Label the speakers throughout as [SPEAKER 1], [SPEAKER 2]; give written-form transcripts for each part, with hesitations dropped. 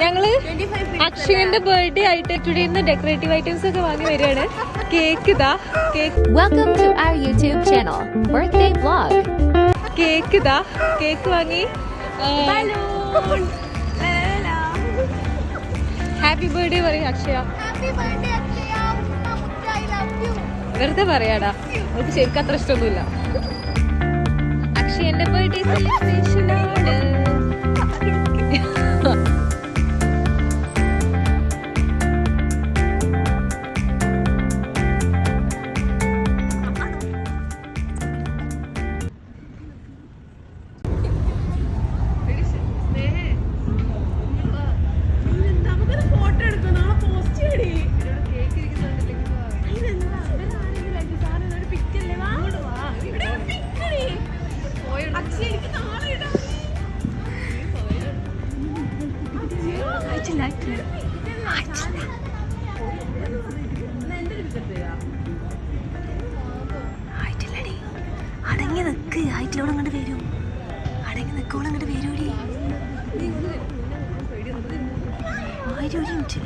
[SPEAKER 1] ഞങ്ങള് അക്ഷയന്റെ ബർത്ത്ഡേ ആയിട്ട് ടുഡേ ഇന്ന് ഡെക്കറേറ്റീവ് ഐറ്റംസ് ഒക്കെ വാങ്ങി വരികയാണ്. കേക്ക് ഇതാ, cake.
[SPEAKER 2] Welcome to our YouTube channel, birthday vlog.
[SPEAKER 1] Cake ഇതാ, കേക്ക് വാങ്ങി. ഹാപ്പി ബർത്ത്ഡേ പറയും അക്ഷയ. വെറുതെ പറയാടാ, നമുക്ക് ശരിക്കും അത്ര ഇഷ്ടമൊന്നുമില്ല. അക്ഷയന്റെ ബർത്ത്ഡേ സെലിബ്രേഷൻ ആണ്.
[SPEAKER 2] അടങ്ങി നിക്ക്, ആയിട്ടിലോട് അങ്ങോട്ട് വരൂ. അടങ്ങി നിക്കോളം അങ്ങോട്ട് വരൂടി. ഒരു മിനിറ്റ്.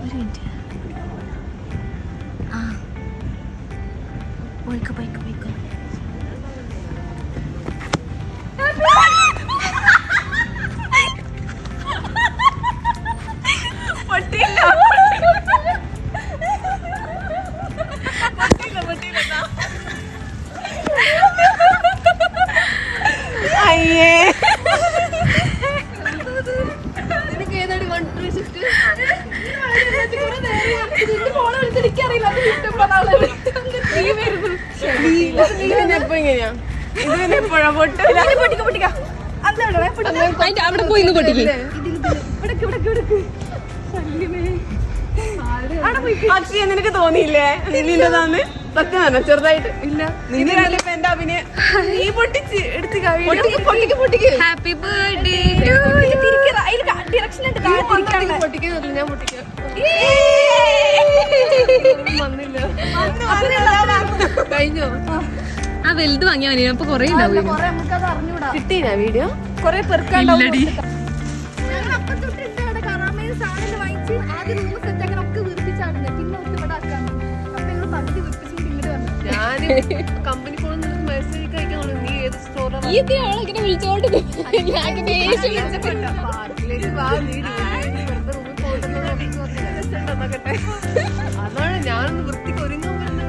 [SPEAKER 2] ഒരു മിനിറ്റ്. ആ പോയിക്കോ പോയിക്കോ പോയിക്കോ.
[SPEAKER 1] അവിടെ പോയി പൊട്ടിക്ക്.
[SPEAKER 3] പക്ഷേ നിനക്ക് തോന്നിയില്ലേ നിന്റെതാന്ന്? സത്യം തന്നെ ചെറുതായിട്ട് ഇല്ല. നിന്റെ എന്റെ അഭിനയം നീ പൊട്ടിച്ച് എടുത്ത്
[SPEAKER 1] ഹാപ്പി ബർത്ത്ഡേ.
[SPEAKER 3] ഡിറക്ഷൻ പൊട്ടിക്കുന്നില്ല, ഞാൻ പൊട്ടിക്കാം. വന്നില്ല കഴിഞ്ഞോ?
[SPEAKER 1] ആ വലുത് വാങ്ങിയാ മതി, അപ്പൊ കൊറേ ഉണ്ടാവും.
[SPEAKER 3] കിട്ടീനാ വീഡിയോ? കൊറേ
[SPEAKER 1] ഇല്ലടി.
[SPEAKER 3] ഞാന് കമ്പനി പോകുന്ന മെസ്സേജ് അയക്കാൻ നീ ഏത് സ്റ്റോറിലാണ്
[SPEAKER 1] വിളിച്ചോണ്ട്
[SPEAKER 3] അതാണ് ഞാനൊന്ന് വൃത്തിക്ക് ഒരുങ്ങാൻ വരുന്ന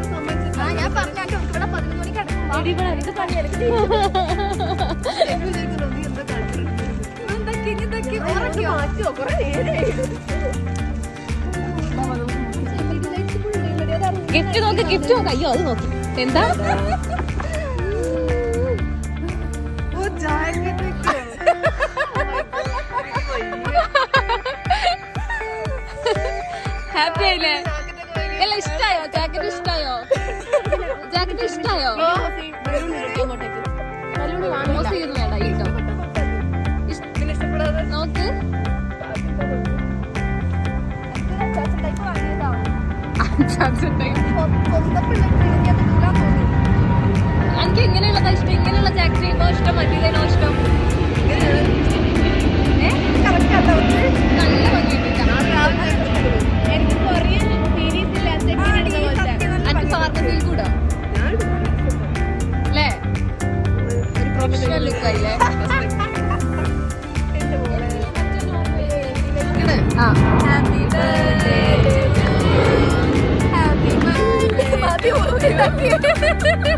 [SPEAKER 1] ഗിഫ്റ്റ് നോക്ക്, ഗിഫ്റ്റ് നോക്ക്. അയ്യോ അത് നോക്കി. എന്താ ഹാപ്പി ആയില്ലേ? എല്ലാം ഇഷ്ടായോ? ജാക്കറ്റ് ഇഷ്ടായോ? ജാക്കറ്റ് ഇഷ്ടായോ? വേണ്ട കേട്ടോ. നോക്ക്. എനിക്ക് ഇങ്ങനെയുള്ളതാ ഇഷ്ടം. ഇങ്ങനെയുള്ള ജാക്കറ്റ് ചെയ്യുമ്പോ ഇഷ്ടം, മറ്റേതേനോ ഇഷ്ടം. നല്ല ഭംഗിയുണ്ട്. അന്റെ ഫാർമസിയിൽ കൂടോ അല്ലേ? ഒരു പ്രൊഫഷണൽ ലുക്ക് ആയില്ലേ? Happy birthday, happy birthday.